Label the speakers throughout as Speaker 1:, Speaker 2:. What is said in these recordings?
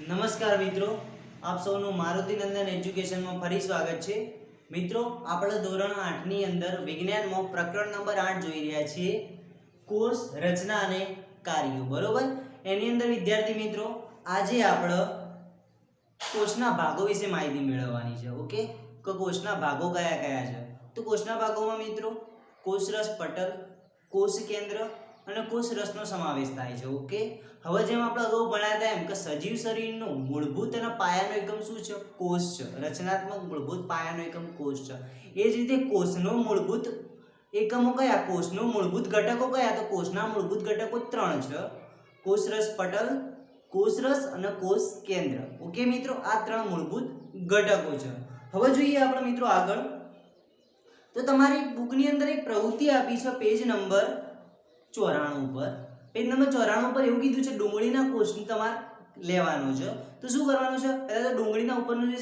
Speaker 1: નમસ્કાર મિત્રો, આપ સૌનું મારુતિ નંદન એજ્યુકેશનમાં ફરી સ્વાગત છે. મિત્રો, આપણે ધોરણ 8 ની અંદર વિજ્ઞાનમાં પ્રકરણ નંબર 8 જોઈ રહ્યા છીએ, કોષ રચના અને કાર્યો. બરોબર, એની અંદર વિદ્યાર્થી મિત્રો આજે આપણે કોષના ભાગો વિશે માહિતી મેળવવાની છે. ઓકે, તો કોષના ભાગો કયા કયા છે? તો કોષના ભાગોમાં મિત્રો કોષરસ પટલ, કોષ કેન્દ્ર અને કોષરસનો સમાવેશ થાય છે. ઓકે, હવે જેમ આપણે અગાઉ ભણ્યા હતા એમ કે સજીવ શરીરનું મૂળભૂત અને પાયાનો એકમ શું છે? કોષ છે. રચનાત્મક મૂળભૂત પાયાનો એકમ કોષ છે. એ જ રીતે કોષનો મૂળભૂત એકમો કયા? કોષનો મૂળભૂત ઘટકો કયા? તો કોષના મૂળભૂત ઘટકો 3 છે: કોષરસ પટલ, કોષરસ અને કોષ કેન્દ્ર. ઓકે મિત્રો, આ 3 મૂળભૂત ઘટકો છે. હવે જોઈએ આપણે મિત્રો આગળ. તો તમારી બુકની અંદર એક પ્રવૃત્તિ આપી છે પેજ નંબર 94 પર. પેજ નંબર 94 પર એવું કીધું છે ડુંગળીના કોષને તમારે લેવાનો છે. તો શું કરવાનું છે? પહેલા તો ડુંગળીના ઉપરનું જે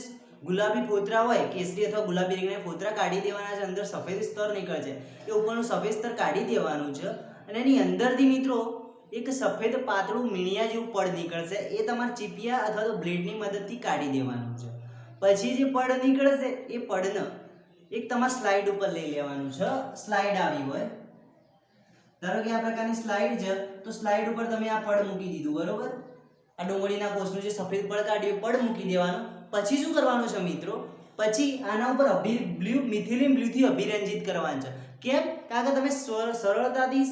Speaker 1: ગુલાબી ફોતરા હોય, કેસરી અથવા ગુલાબી રંગના ફોતરા કાઢી દેવાના છે. અંદર સફેદ સ્તર નીકળે છે, એ ઉપરનું સફેદ સ્તર કાઢી દેવાનું છે. અને એની અંદરથી મિત્રો એક સફેદ પાતળું મીણિયા જેવું પડ નીકળશે. એ તમારે ચીપિયા અથવા તો બ્લેડની મદદથી કાઢી દેવાનું છે. પછી જે પડ નીકળશે એ પડને એક તમારે સ્લાઇડ ઉપર લઈ લેવાનું છે. સ્લાઇડ આવી હોય, ધારો કે આ પ્રકારની સ્લાઇડ છે, તો સ્લાઇડ ઉપર તમે આ પડ મૂકી દીધું. બરોબર, આ ડુંગળીના કોષનું જે સફેદ પડ કાઢ્યું પડ મૂકી દેવાનું. પછી શું કરવાનું છે મિત્રો? પછી આના ઉપર મિથિલિન બ્લુથી અભિરંજિત કરવાનું છે. કેમ? કારણ કે તમે સરળતાથી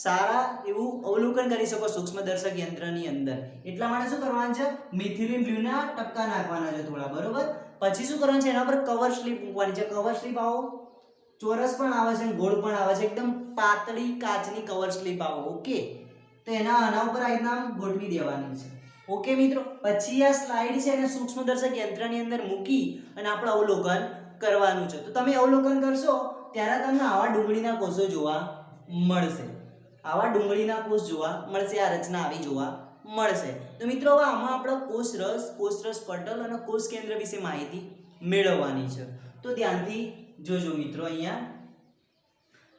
Speaker 1: સારા એવું અવલોકન કરી શકો સૂક્ષ્મદર્શક યંત્રની અંદર. એટલા માટે શું કરવાનું છે? મિથિલિન બ્લુના ટપકા નાખવાના છે થોડા. બરોબર, પછી શું કરવાનું છે? એના પર કવર સ્લિપ મૂકવાની છે. કવર સ્લિપ આવો ચોરસ પણ આવે છે, ગોળ પણ આવે છે, એકદમ પાતળી કાચની કવર સ્લિપ આવે. ઓકે, તો આના ઉપર આ રીતના ગોઠવી દેવાની છે. ઓકે મિત્રો, પછી આ સ્લાઇડ છે એને સૂક્ષ્મદર્શક યંત્રની અંદર મૂકી અને આપણે અવલોકન કરવાનું છે. તો તમે અવલોકન કરશો ત્યારે તમને આવા ડુંગળીના કોષો જોવા મળશે. આવા ડુંગળીના કોષ જોવા મળશે. આ રચના આવી જોવા મળશે. તો મિત્રો હવે આમાં આપણે કોષરસ, કોષરસ પટલ અને કોષ કેન્દ્ર વિશે માહિતી મેળવવાની છે. તો ધ્યાનથી જોજો મિત્રો. અહીંયા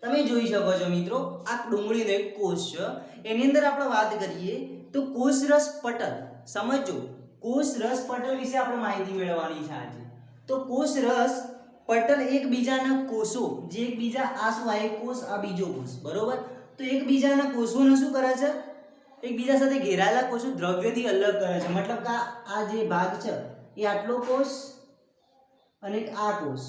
Speaker 1: તમે જોઈ શકો છો મિત્રો, આ ડુંગળીનો એક કોષ છે. એની અંદર આપણે વાત કરીએ તો કોષરસ પટલ. સમજો, કોષરસ પટલ વિશે આપણે માહિતી મેળવવાની છે આજે. તો કોષરસ પટલ એકબીજાના કોષો, જે એકબીજા, આ શું? આ એક કોષ, આ બીજો કોષ. બરોબર, તો એકબીજાના કોષોને શું કરે છે? એકબીજા સાથે ઘેરાયેલા કોષો દ્રવ્યથી અલગ કરે છે. મતલબ કે આ જે ભાગ છે એ આટલો કોષ અને આ કોષ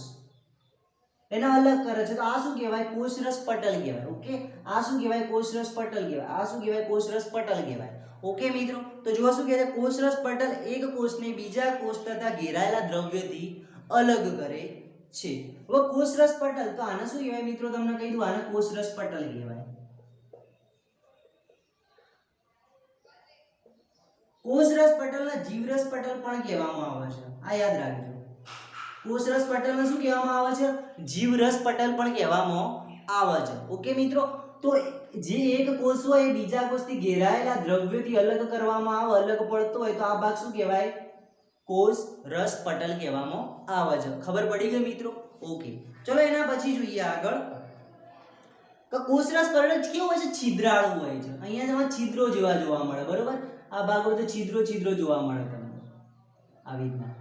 Speaker 1: એને અલગ કરે છે. તો આ શું કહેવાય? કોષરસ પટલ કહેવાય. ઓકે, આ શું કહેવાય? કોષરસ પટલ કહેવાય. આ શું કહેવાય? કોષરસ પટલ કહેવાય. ઓકે મિત્રો, તો જો શું કહે છે? કોષરસ પટલ એક કોષને બીજા કોષ તથા ઘેરાયેલા દ્રવ્યથી અલગ કરે છે. હવે કોષરસ પટલ, તો આને શું કહેવાય મિત્રો? તમને કહી દઉં, આને કોષરસ પટલ કહેવાય. કોષરસ પટલને જીવરસ પટલ પણ કહેવામાં આવે છે. આ યાદ રાખજો. કોષરસ પટલને શું કહેવામાં આવે છે? જીવરસ પટલ પણ કહેવામાં આવે છે. ઓકે મિત્રો, તો જે એક કોષ હોય એ બીજા કોષથી ઘેરાયેલા દ્રવ્યોથી અલગ કરવામાં આવે, અલગ પડતો હોય, તો આ ભાગ શું કહેવાય? કોષરસ પટલ કહેવામાં આવે છે. ખબર પડી ગઈ મિત્રો? ઓકે, ચલો એના પછી જોઈએ આગળ કે કોષરસ પટલ કેવું હોય છે? છિદ્રાળુ હોય છે. અહીંયા તમારે છિદ્રો જેવા જોવા મળે. બરોબર, આ ભાગ પર તો છિદ્રો જોવા મળે તમને આવી રીતના.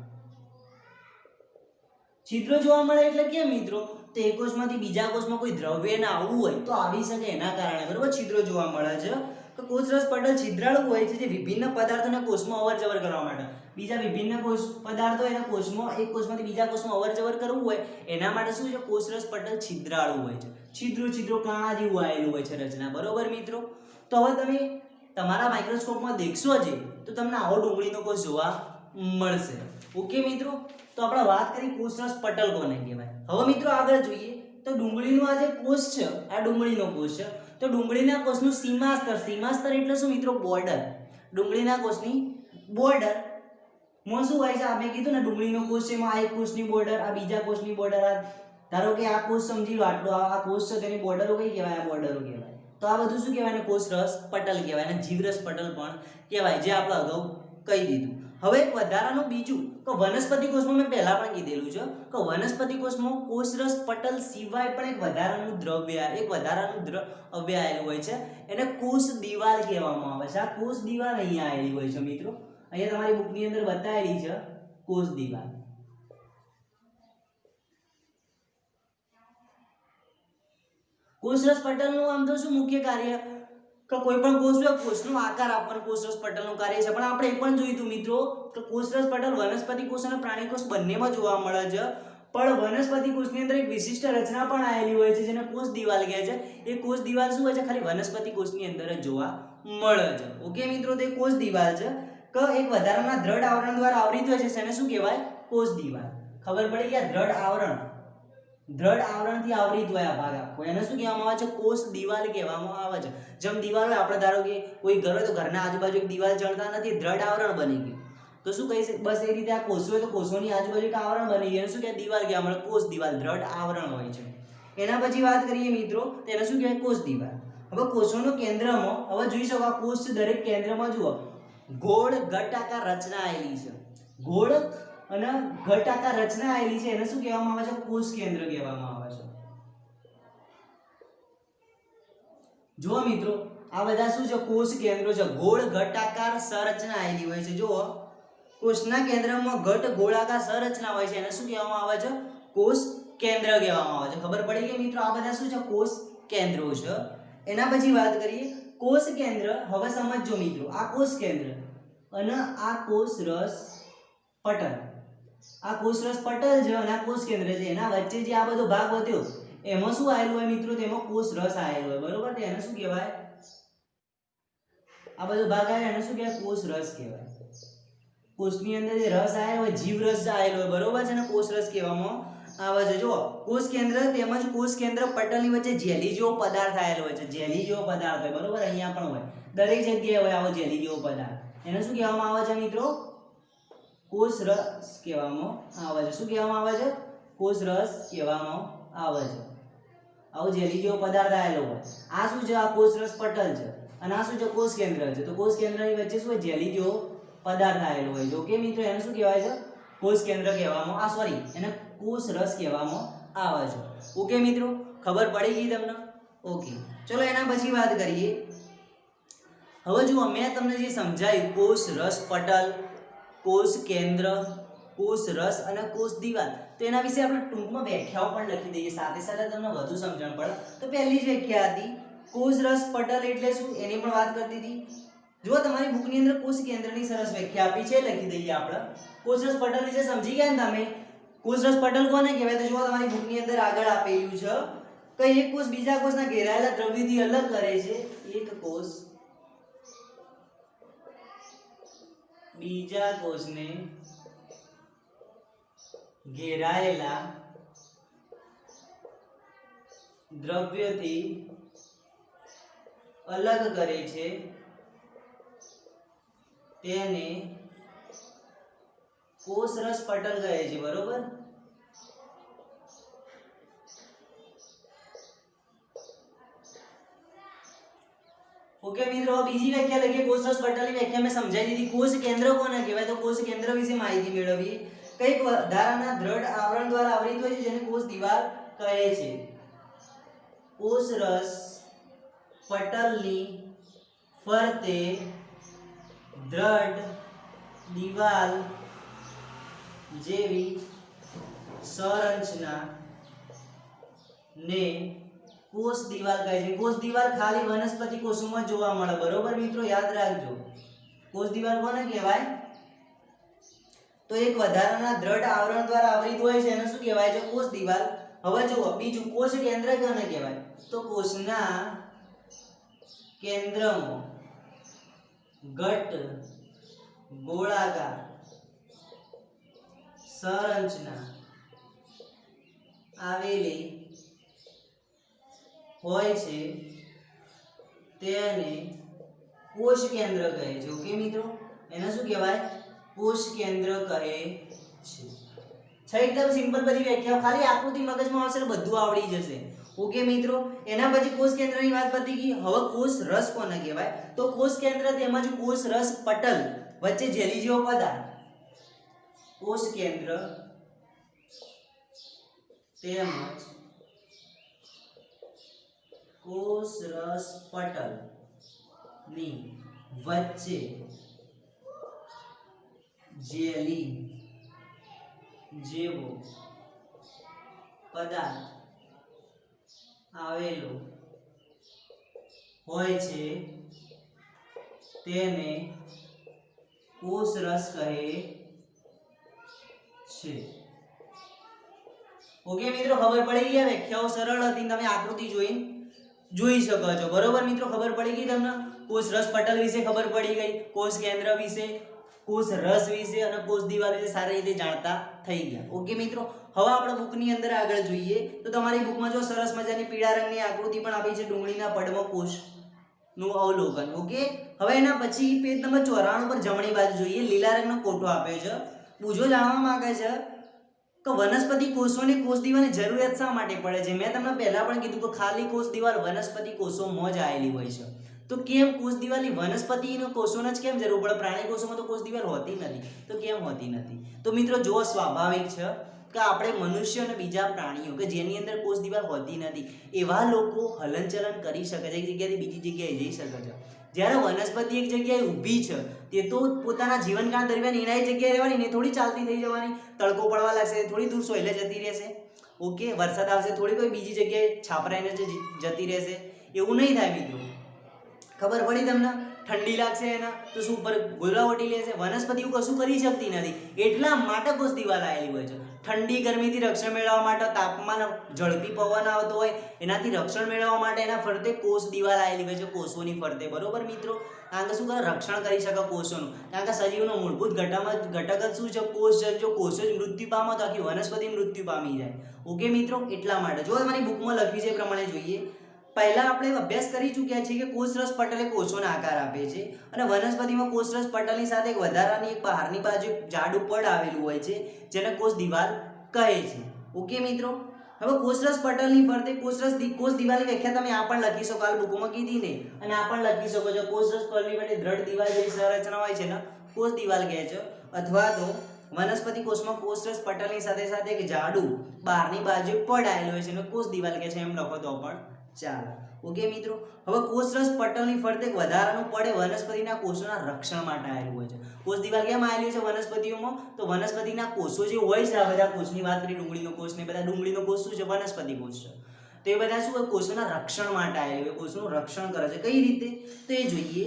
Speaker 1: છિદ્રો જોવા મળે એટલે કેમ મિત્રો? તો એક કોષમાંથી બીજા કોષમાં કોઈ દ્રવ્ય ને આવવું હોય તો આવી શકે, એના કારણે. બરોબર, છિદ્રો જોવા મળે છે. તો કોષરસ પટલ છિદ્રાળુ હોય છે, જે વિભિન્ન પદાર્થોને કોષમાં અવરજવર કરવા માટે, બીજા વિભિન્ન કોષ પદાર્થો એના કોષમાં, એક કોષમાંથી બીજા કોષમાં અવરજવર કરવું હોય એના માટે શું છે? કોષરસ પટલ છિદ્રાળુ હોય છે. છિદ્રો કાણા જેવું આવેલું હોય છે રચના. બરોબર મિત્રો, તો હવે તમે તમારા માઇક્રોસ્કોપમાં દેખશો જ તો તમને આવો ડુંગળીનો કોષ જોવા મળશે. ઓકે મિત્રો, તો આપણે વાત કરી કોષરસ પટલ કોને કહેવાય. હવે મિત્રો આગળ જોઈએ તો ડુંગળીનો આ જે કોષ છે, આ ડુંગળીનો કોષ છે. તો ડુંગળીના કોષનું સીમાસ્તર, સીમાસ્તર એટલે શું મિત્રો? બોર્ડર. ડુંગળીના કોષની બોર્ડર માં શું હોય છે? આપણે કીધું ને ડુંગળીનો કોષ છે, એમાં આ એક કોષની બોર્ડર, આ બીજા કોષની બોર્ડર. આ ધારો કે આ કોષ સમજી લો, આટલો આ કોષ છે, તેની બોર્ડરો કઈ કહેવાય? આ બોર્ડરો કહેવાય. તો આ બધું શું કહેવાય? કોષરસ પટલ કહેવાય. અને જીવરસ પટલ પણ કહેવાય, જે આપણે અગાઉ કહી દીધું. હવે એક વધારાનું બીજું કે વનસ્પતિ કોષમાં મેં પહેલા પણ કીધેલું છે કે વનસ્પતિ કોષમાં કોષરસ પટલ સિવાય પણ એક વધારાનું દ્રવ્ય આવેલું હોય છે. એને કોષ દિવાલ કહેવામાં આવે છે. આ કોષ દિવાલ અહીંયા આવેલી હોય છે મિત્રો. અહીંયા તમારી બુકની અંદર બતાવેલી છે કોષ દિવાલ. કોષરસ પટલનું આમ તો શું મુખ્ય કાર્ય કે કોઈ પણ કોષ હોય કોષનો આકાર આપવાનું કોષરસ પટલનું કાર્ય છે. પણ આપણે એ પણ જોયું હતું મિત્રો કે કોષરસ પટલ વનસ્પતિ કોષ અને પ્રાણી કોષ બંનેમાં જોવા મળે છે. પણ વનસ્પતિ કોષની અંદર એક વિશિષ્ટ રચના પણ આવેલી હોય છે જેને કોષ દિવાલ કહે છે. એ કોષ દિવાલ શું હોય છે ખાલી વનસ્પતિ કોષની અંદર જ જોવા મળે છે. ઓકે મિત્રો, તો એ કોષ દિવાલ છે કે એક વધારાના દ્રઢ આવરણ દ્વારા આવરિત હોય છે તેને શું કહેવાય? કોષ દિવાલ. ખબર પડી કે દ્રઢ આવરણથી આવરિત હોય આ ભાગ આખો એને શું કહેવામાં આવે છે? કોષ દિવાલ કહેવામાં આવે છે. જેમ દિવાલ હોય આપણે ધારો કે કોઈ ઘર હોય તો ઘરના આજુબાજુ એક દિવાલ ચણતા નથી, દ્રઢ આવરણ બની ગયું. તો શું કહી છે? બસ એ રીતે આ કોષો હોય તો કોષોની આજુબાજુ એક આવરણ બની ગયું એને શું કહેવાય? દિવાલ કહેવામાં આવે. કોષ દિવાલ દ્રઢ આવરણ હોય છે. એના પછી વાત કરીએ મિત્રો તેને શું કહેવાય? કોષ દિવાલ. હવે કોષોનું કેન્દ્રમાં હવે જોઈ શકો આ કોષ દરેક કેન્દ્રમાં જુઓ ગોળ ઘટાકાર રચના આવેલી છે. ગોળ અને ઘટાકાર રચના આવેલી છે એને શું કહેવામાં આવે છે? કોષ કેન્દ્ર કહેવામાં આવે છે. જુઓ મિત્રો આ બધા શું છે? કોષ કેન્દ્રો છે. ગોળ ઘટાકાર સંરચના આવેલી હોય છે. જુઓ કોષના કેન્દ્રમાં ઘટ ગોળાકાર સંરચના હોય છે એને શું કહેવામાં આવે છે? કોષ કેન્દ્ર કહેવામાં આવે છે. ખબર પડી કે મિત્રો આ બધા શું છે? કોષ કેન્દ્રો છે. એના પછી વાત કરીએ કોષ કેન્દ્ર. હવે સમજજો મિત્રો આ કોષ કેન્દ્ર અને આ કોષરસ પટલ. આ કોષરસ પટલ છે અને આ કોષ કેન્દ્ર છે. એના વચ્ચે જે આ બધો ભાગ વધ્યો એમાં શું આવેલું હોય મિત્રો? તેમાં કોષરસ આવેલું હોય. બરોબર? તો એને શું કહેવાય? આ બધો ભાગ આવે એને શું કહેવાય? કોષરસ કહેવાય. કોષની અંદર જે રસ આવેલો હોય જીવરસ આવેલો હોય બરોબર છે ને કોષરસ કહેવામાં આવે છે. જો કોષ કેન્દ્ર તેમજ કોષ કેન્દ્ર પટલની વચ્ચે જેલી જેવો પદાર્થ આવેલો હોય છે. જેલી જેવો પદાર્થ હોય બરોબર, અહીંયા પણ હોય, દરેક જગ્યાએ હોય આવો જેલી જેવો પદાર્થ. એને શું કહેવામાં આવે છે મિત્રો? કોષરસ કહેવામાં આવે છે. શું કહેવામાં આવે છે? કોષરસ કહેવામાં આવે છે. આવો જેલી જેવો પદાર્થ આવેલો હોય. આ શું છે? આ કોષરસ પટલ છે અને આ શું છે? કોષ કેન્દ્ર છે. તો કોષ કેન્દ્રની વચ્ચે શું હોય? જેલી જેવો પદાર્થ આવેલો હોય છે. ઓકે મિત્રો, એને શું કહેવાય છે? કોષ કેન્દ્ર કહેવામાં એને કોષરસ કહેવામાં આવે છે. ઓકે મિત્રો, ખબર પડી ગઈ તમને? ઓકે, ચલો એના પછી વાત કરીએ. હવે જુઓ મેં તમને જે સમજાવ્યું કોષરસ પટલ, કોષ કેન્દ્ર, કોષરસ અને કોષ દિવાલ, તો એના વિશે આપણે ટૂંકમાં વ્યાખ્યાઓ પણ લખી દઈએ સાથે સાથે તમને વધુ સમજણ પડે. તો પહેલી જ વ્યાખ્યા હતી કોષરસ પટલ એટલે શું એની પણ વાત કરતી હતી. જો તમારી બુકની અંદર કોષ કેન્દ્રની સરસ વ્યાખ્યા આપી છે લખી દઈએ આપણે. કોષરસ પટલ વિશે સમજી ગયા ને તમે? કોષરસ પટલ કોને કહેવાય? તો જો તમારી બુકની અંદર આગળ આપેલું છે કે એક કોષ બીજા કોષના ઘેરાયેલા દ્રવ્યથી અલગ કરે છે. એક કોષ બીજા કોષને ઘેરાયેલા દ્રવ્યથી અલગ કરે છે તેને કોષરસ પટલ કહે છે. બરોબર? ઓકે મિત્રો, બીજી વ્યાખ્યા લઈએ. કોષરસ પટલની વ્યાખ્યા મેં સમજાવી દીધી. કોષ કેન્દ્ર કોને કહેવાય? તો કોષ કેન્દ્ર વિશે માહિતી મેળવીએ. કઈક વધારાના દ્રઢ આવરણ દ્વારા આવરિત હોય છે જેને કોષ દિવાલ કહે છે. કોષરસ પટલની ફરતે દ્રઢ દિવાલ જેવી સંરચના ને કોષ દિવાલ કહે છે. કોષ દિવાલ ખાલી વનસ્પતિ કોષોમાં જોવા મળે. બરોબર મિત્રો, યાદ રાખજો. કોષ દિવાલ કોને કહેવાય? તો એક વધારાના દ્રઢ આવરણ દ્વારા આવરિત હોય છે એને શું કહેવાય છે? કોષ દિવાલ. હવે જુઓ બીજું કોષ કેન્દ્ર કોને કહેવાય? તો કોષના કેન્દ્રમાં ઘટ ગોળાકાર સંરચના આવેલી હોય છે તેને કોષ કેન્દ્ર કહે છે. ઓકે મિત્રો, એને શું કહેવાય? કોષ કેન્દ્ર કહે છે. એકદમ સિમ્પલ બધી વ્યાખ્યાઓ, ખાલી આકૃતિ મગજમાં આવશે એટલે બધું આવડી જશે. ઓકે મિત્રો, એના પછી કોષ કેન્દ્રની વાત પતી ગઈ. હવે કોષ રસ કોને કહેવાય? તો કોષ કેન્દ્ર તેમજ કોષ રસ પટલ વચ્ચે જેલી જેવો પદાર્થ કોષ કેન્દ્ર તેમજ કોષ રસ પટલ ની વચ્ચે જેલી જેવો પદાર્થ આવેલો હોય છે તેને કોષરસ કહે છે. ઓકે મિત્રો, ખબર પડી ગઈ? વ્યાખ્યાઓ સરળ હતી, તમે આકૃતિ જોઈ શકો છો. બરોબર મિત્રો, ખબર પડી ગઈ તમને? કોષ રસ પટલ વિશે ખબર પડી ગઈ, કોષ કેન્દ્ર વિશે, કોષ રસ વિશે અને કોષ દિવાલ વિશે સારી રીતે જાણતા થઈ ગયા. ઓકે મિત્રો, હવે આપણે બુકની અંદર આગળ જોઈએ તો તમારી બુકમાં જો સરસ મજાની પીળા રંગની આકૃતિ પણ આપી છે, ડુંગળીના પડમાં કોષનું અવલોકન. ઓકે, હવે એના પછી પેજ નંબર 94 પર જમણી બાજુ જોઈએ, લીલા રંગનો કોઠો આપ્યો છે. પૂછો જાણવા માંગે છે કે વનસ્પતિ કોષોને કોષ દિવાલની જરૂરિયાત શા માટે પડે છે. મેં તમને પહેલા પણ કીધું કે ખાલી કોષ દિવાલ વનસ્પતિ કોષોમાં જ આવેલી હોય છે. તો કેમ કોષ દિવાલની વનસ્પતિનો કોષોને જ કેમ જરૂર પડે? પ્રાણી કોષોમાં તો કોષ દિવાલ હોતી નથી. તો કેમ હોતી નથી? તો મિત્રો જો સ્વાભાવિક છે કે આપણે મનુષ્ય અને બીજા પ્રાણીઓ કે જેની અંદર કોષ દિવાલ હોતી નથી એવા લોકો હલનચલન કરી શકે છે, એક જગ્યાએથી બીજી જગ્યાએ જઈ શકે છે. જ્યારે વનસ્પતિ એક જગ્યાએ ઊભી છે તે તો પોતાના જીવનકાળ દરમિયાન એના એ જગ્યાએ રહેવાની, ને થોડી ચાલતી થઈ જવાની. તડકો પડવા લાગશે, થોડી દૂર સોયલે જતી રહેશે. ઓકે, વરસાદ આવશે, થોડી કોઈ બીજી જગ્યાએ છાપરાઈને જતી રહેશે. એવું નહીં થાય મિત્રો. ખબર પડી તમને? ઠંડી લાગશે એના તો શું ઉપર ગોળા ઓટી લેશે. વનસ્પતિ એવું કશું કરી શકતી નથી, એટલા માટે કોષ દિવાલ આવેલી હોય છે. ઠંડી ગરમીથી રક્ષણ મેળવવા માટે, તાપમાન ઝડપી પવન આવતો હોય એનાથી રક્ષણ મેળવવા માટે એના ફરતે કોષ દિવાલ આવેલી હોય છે, કોષોની ફરતે. બરોબર મિત્રો, કારણ કે શું કરે? રક્ષણ કરી શકે કોષોનું. કારણ કે શરીરનો મૂળભૂત ઘટક જ શું છે? કોષ છે. જો કોષો જ મૃત્યુ પામે તો આખી વનસ્પતિ મૃત્યુ પામી જાય. ઓકે મિત્રો, એટલા માટે જો તમારી બુકમાં લખ્યું છે એ પ્રમાણે જોઈએ. પહેલા આપણે અભ્યાસ કરી ચૂક્યા છીએ કે કોષરસ પટલ એ કોષોને આકાર આપે છે અને વનસ્પતિમાં કોષરસ પટલની સાથે એક વધારાની એક બહારની બાજુ જાડું પડ આવેલું હોય છે જેને કોષ દિવાલ કહે છે. ઓકે મિત્રો, હવે કોષરસ પટલની ફરતે કોષ દિવાલની વ્યાખ્યા તમે આ પણ લખી શકો, હાલ બુકમાં કીધી ને, અને આ પણ લખી શકો છો. કોષરસ પટલની ફરતે દ્રઢ દિવાલ જેવી સંરચના હોય છે ને કોષ દિવાલ કહે છે. અથવા તો વનસ્પતિ કોષમાં કોષરસ પટલની સાથે સાથે એક જાડું બહારની બાજુ પડ આવેલું હોય છે ને કોષ દિવાલ કહે છે, એમ લખો તો પણ ચાલો. ઓકે મિત્રો, હવે કોષરસ પટલની ફરતે એક વધારાનું પડ વનસ્પતિના કોષોના રક્ષણ માટે આવેલું હોય છે. કોષ દિવાલ કેમ આવેલી છે વનસ્પતિઓમાં? તો વનસ્પતિના કોષો જે હોય છે, આ બધા કોષની વાત કરી, ડુંગળીનો કોષ ને બધા, ડુંગળીનો કોષ શું છે? વનસ્પતિ કોષ છે. તો એ બધા શું કોષોના રક્ષણ માટે આવેલું હોય, કોષોનું રક્ષણ કરે છે. કઈ રીતે? તો એ જોઈએ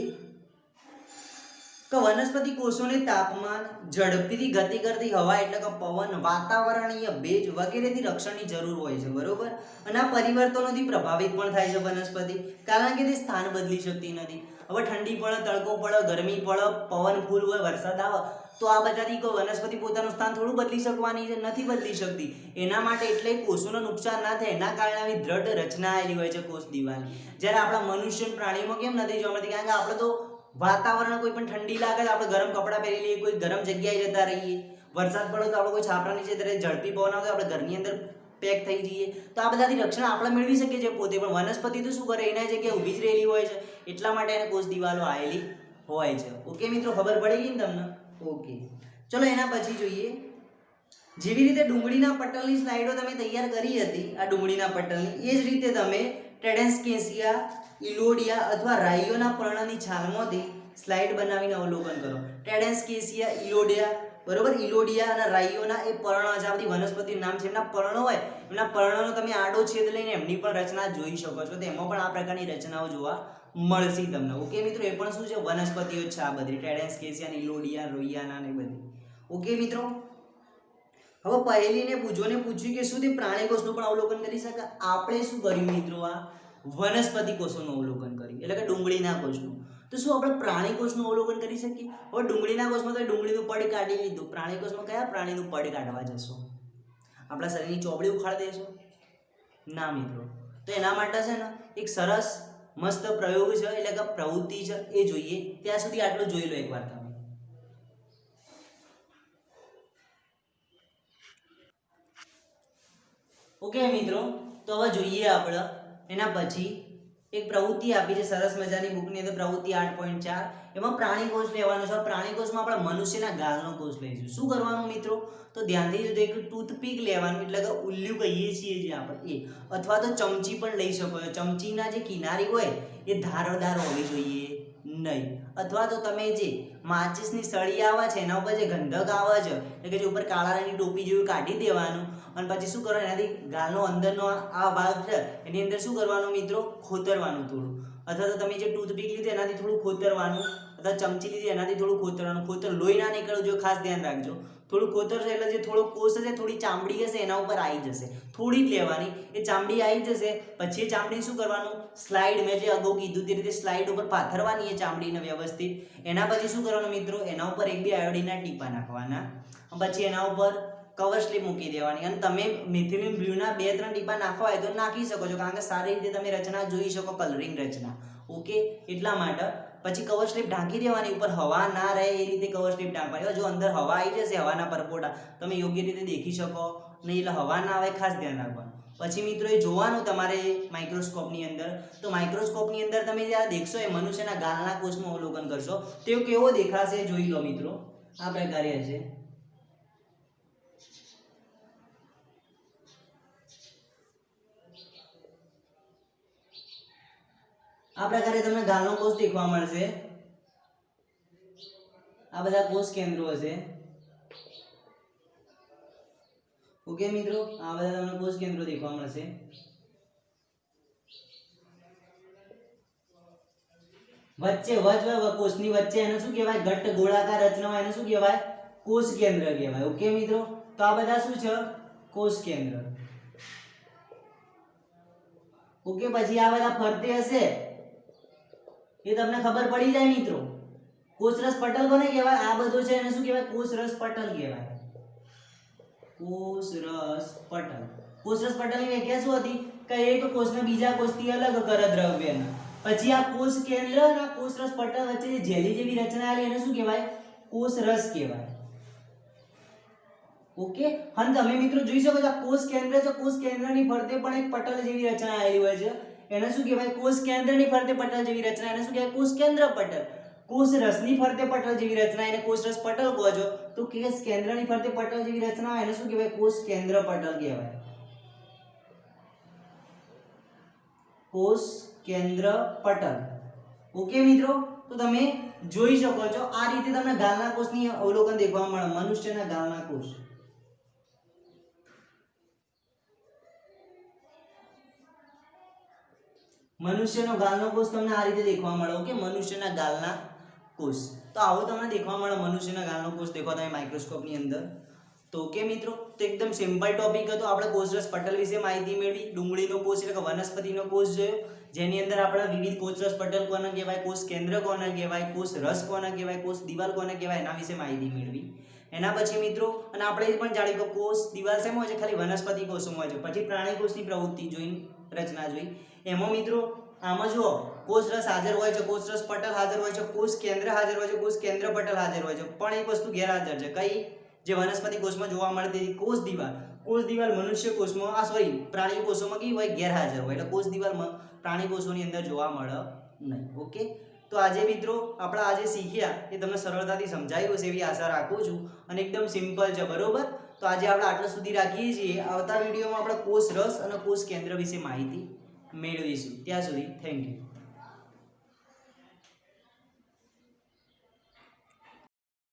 Speaker 1: કે વનસ્પતિ કોષોને તાપમાન, ઝડપથી ગતિ કરતી હવા એટલે કે પવન, વાતાવરણીય ભેજ વગેરેથી રક્ષણની જરૂર હોય છે. બરોબર, અને આ પરિવર્તનોથી પ્રભાવિત પણ થાય છે વનસ્પતિ, કારણ કે તે સ્થાન બદલી શકતી નથી. હવે ઠંડી પડે, તડકો પડે, ગરમી પડે, પવન ફૂલ હોય, વરસાદ આવે, તો આ બધાથી કોઈ વનસ્પતિ પોતાનું સ્થાન થોડું બદલી શકવાની છે? નથી બદલી શકતી. એના માટે એટલે કોષોનું નુકસાન ના થાય એના કારણે આવી દ્રઢ રચના આવેલી હોય છે કોષ દિવાલ. જ્યારે આપણા મનુષ્ય પ્રાણીઓમાં કેમ નથી જોવા મળતી? કારણ કે આપણે તો વાતાવરણ કોઈ પણ ઠંડી લાગે તો આપણે ગરમ કપડાં પહેરી લઈએ, કોઈ ગરમ જગ્યાએ જતા રહીએ. વરસાદ પડે તો આપણે કોઈ છાપરા નીચે ઝડપી પવન આવે તો આપણે ઘરની અંદર પેક થઈ જઈએ. તો આ બધાથી રક્ષણ આપણે મેળવી શકીએ છીએ પોતે, પણ વનસ્પતિ તો શું કરે? એના જગ્યાએ ઊભી જ રહેલી હોય છે, એટલા માટે એને કોષ દિવાલો આવેલી હોય છે. ઓકે મિત્રો, ખબર પડી ગઈ ને તમને? ઓકે, ચલો એના પછી જોઈએ. જેવી રીતે ડુંગળીના પટલની સ્લાઇડો તમે તૈયાર કરી હતી, આ ડુંગળીના પટલની, એ જ રીતે તમે ટ્રેડેન્સ્કેસિયા, ઇલોડિયા અથવા રાઈઓના પર્ણની છાલમાંથી સ્લાઇડ બનાવીને અવલોકન કરો. ટ્રેડેન્સ્કેસિયા, ઇલોડિયા, બરોબર, ઇલોડિયા અને રાઈઓના એ પર્ણ છે, આ બધી વનસ્પતિનું નામ છે. એમના પર્ણો હોય, એમના પર્ણનો તમે આડો છેદ લઈને એમની પણ રચના જોઈ શકો છો. તો એમાં પણ આ પ્રકારની રચનાઓ જોવા મળશે તમને. ઓકે મિત્રો, એ પણ શું છે? વનસ્પતિઓ છે આ બધી, ટ્રેડેન્સ્કેસિયા, ઇલોડિયા, રોઇયાના ને બધી. ઓકે મિત્રો, હવે પહેલીને પૂછ્યું કે શું તે પ્રાણી કોષનું પણ અવલોકન કરી શકે? આપણે શું કર્યું મિત્રો? આ વનસ્પતિ કોષોનું અવલોકન કર્યું, એટલે કે ડુંગળીના કોષનું. તો શું આપણે પ્રાણી કોષનું અવલોકન કરી શકીએ? હવે ડુંગળીના કોષમાં તો ડુંગળીનું પડ કાઢી લીધું, પ્રાણી કોષમાં કયા પ્રાણીનું પડ કાઢવા જશો? આપણા શરીરની ચોપડી ઉખાડી દેશો? ના મિત્રો. તો એના માટે છે ને એક સરસ મસ્ત પ્રયોગ છે, એટલે કે પ્રવૃત્તિ છે, એ જોઈએ. ત્યાં સુધી આટલું જોઈ લો એકવાર તમે. ઓકે મિત્રો, તો હવે જોઈએ આપણે એના પછી એક પ્રવૃત્તિ આપી છે સરસ મજાની બુકની અંદર, પ્રવૃત્તિ 8.4. એમાં પ્રાણી કોષ લેવાનો છે. પ્રાણી કોષમાં આપણે મનુષ્યના ગાલનો કોષ લઈશું. શું કરવાનું મિત્રો? તો ધ્યાનથી જોજો, એક ટૂથપીક લેવાનું, એટલે કે ઉલ્લું કહીએ છીએ જે આપણે એ, અથવા તો ચમચી પણ લઈ શકો છો. ચમચીના જે કિનારી હોય એ ધારદાર હોવી જોઈએ. નહીં. અથવા તો તમે જે માચિસની સળી આવે છે એના ઉપર જે ગંધક આવે છે એટલે કે જે ઉપર કાળા રંગની ટોપી જેવું કાઢી દેવાનું અને પછી શું કરવાનું, એનાથી ગાલનો અંદરનો આ ભાગ છે એની અંદર શું કરવાનું મિત્રો, ખોતરવાનું થોડું. અથવા તો તમે જે ટૂથપીક લીધી એનાથી થોડું ખોતરવાનું, અથવા ચમચી લીધી એનાથી થોડું ખોતરવાનું. ખોતર લોહી ના નીકળવું જોઈએ, ખાસ ધ્યાન રાખજો. થોડું ખોતરશે એટલે જે થોડો કોષ હશે, થોડી ચામડી હશે એના ઉપર આવી જશે, થોડી જ લેવાની. એ ચામડી આવી જશે પછી એ ચામડી શું કરવાનું, સ્લાઇડ, મેં જે અગાઉ કીધું તે રીતે સ્લાઇડ ઉપર પાથરવાની એ ચામડીને વ્યવસ્થિત. એના પછી શું કરવાનું મિત્રો, એના ઉપર 1-2 આયોડીનના ટીપા નાખવાના. પછી એના ઉપર કવર સ્લીપ મૂકી દેવાની. અને તમે મિથિલિન બ્લુના 2-3 ટીપા નાખવા હોય તો નાખી શકો છો, કારણ કે સારી રીતે તમે રચના જોઈ શકો, કલરિંગ રચના. ઓકે, એટલા માટે પછી કવર સ્લીપ ઢાંકી દેવાની, ઉપર હવા ના રહે એ રીતે કવર સ્લીપ ઢાંકવાની. જો અંદર હવા આવી જશે, હવાના પરપોટા તમે યોગ્ય રીતે દેખી શકો નહીં, એટલે હવા ના આવે ખાસ ધ્યાન રાખવાનું. પછી મિત્રો એ જોવાનું તમારે માઇક્રોસ્કોપની અંદર. તો માઇક્રોસ્કોપની અંદર તમે જ્યારે દેખશો એ મનુષ્યના ગાલના કોષનું અવલોકન કરશો તો કેવો દેખાશે જોઈ લો મિત્રો. આ પ્રકારે હશે. આ પ્રકારે તમને ગાલનો કોષ દેખવા મળશે. આ બધા કોષ કેન્દ્રો હશે. ઓકે મિત્રો, આ બધા તમને કોષ કેન્દ્રો દેખવા મળશે. વચ્ચે કોષની વચ્ચે એને શું કહેવાય, ઘટ્ટ ગોળાકાર રચના હોય એને શું કહેવાય, કોષ કેન્દ્ર કહેવાય. ઓકે મિત્રો, તો આ બધા શું છે, કોષ કેન્દ્ર. ઓકે, પછી આ બધા ફરતે હશે એ તમને ખબર પડી જાય મિત્રો. કોષરસ પટલ કોને કહેવાય, આ બધું છે એને શું કહેવાય, કોષરસ પટલ કહેવાય. કોષરસ પટલ. કોષરસ પટલની વ્યાખ્યા શું હતી કે એક કોષને બીજા કોષથી અલગ કરે દ્રવ્યને. પછી આ કોષ કેન્દ્ર અને કોષરસ પટલ વચ્ચે જે જેલી જેવી રચના આવેલી એને શું કહેવાય, કોષરસ કહેવાય. ઓકે, અને તમે મિત્રો જોઈ શકો છો આ કોષ કેન્દ્ર છે, કોષ કેન્દ્રની ફરતે પણ એક પટલ જેવી રચના આવેલી હોય છે એને શું કહેવાય, કોષ કેન્દ્રની ફરતે પટલ જેવી રચના એને શું કહેવાય, કોષ કેન્દ્ર પટલ. કોષ રસની ફરતે પટલ જેવી રચના એને કોષરસ પટલ કહો છો. તો કોષ કેન્દ્રની ફરતે પટલ જેવી રચના એને શું કહેવાય, કોષ કેન્દ્ર પટલ કહેવાય. કોષ કેન્દ્ર પટલ. ઓકે મિત્રો, તો તમે જોઈ શકો છો આ રીતે તમને ગાલના કોષની અવલોકન દેખવા મળે, મનુષ્યના ગાલના કોષ. મનુષ્યનો ગાલનો કોષ તમને આ રીતે દેખવા મળે. ઓકે, મનુષ્યના ગાલના કોષ. તો આવો તમને દેખવા મળે મનુષ્યના ગાલનો કોષ દેખો તમે માઇક્રોસ્કોપની અંદર. તો ઓકે મિત્રો, તો એકદમ સિમ્પલ ટોપિક હતો. આપણે કોષરસ પટલ વિશે માહિતી મેળવી. ડુંગળીનો કોષ એટલે કે વનસ્પતિનો કોષ જોયો, જેની અંદર આપણે વિવિધ કોષરસ પટલ કોને કહેવાય, કોષ કેન્દ્ર કોને કહેવાય, કોષ રસ કોને કહેવાય, કોષ દિવાલ કોને કહેવાય એના વિશે માહિતી મેળવી. એના પછી મિત્રો અને આપણે એ પણ જાણી કે કોષ દિવાલ શેમાં હોય છે, ખાલી વનસ્પતિ કોષોમાં હોય છે. પછી પ્રાણી કોષની પ્રવૃત્તિ જોઈ, રચના જોઈ. એમાં મિત્રો આમાં જો કોષ રસ હાજર હોય છે, કોષ રસ પટલ હાજર હોય છે, કોષ કેન્દ્ર હાજર હોય છે, કોષ કેન્દ્ર પટલ હાજર હોય છે, પણ એક વસ્તુ ગેરહાજર છે. કઈ? જે વનસ્પતિ કોષમાં જોવા મળતી કોષ દિવાલ. કોષ દિવાલ મનુષ્ય કોષમાં પ્રાણી કોષોમાં કેવી હોય, ગેરહાજર હોય. એટલે કોષ દિવાલ પ્રાણી કોષોની અંદર જોવા મળે નહીં. ઓકે, તો આજે મિત્રો આપણે આજે શીખ્યા એ તમને સરળતાથી સમજાયું હશે એવી આશા રાખું છું, અને એકદમ સિમ્પલ છે, બરોબર. તો આજે આપણે આટલા સુધી રાખીએ છીએ. આવતા વિડીયોમાં આપણે કોષ રસ અને કોષ કેન્દ્ર વિશે માહિતી મેળવીશું. ત્યાં સુધી થેન્ક યુ.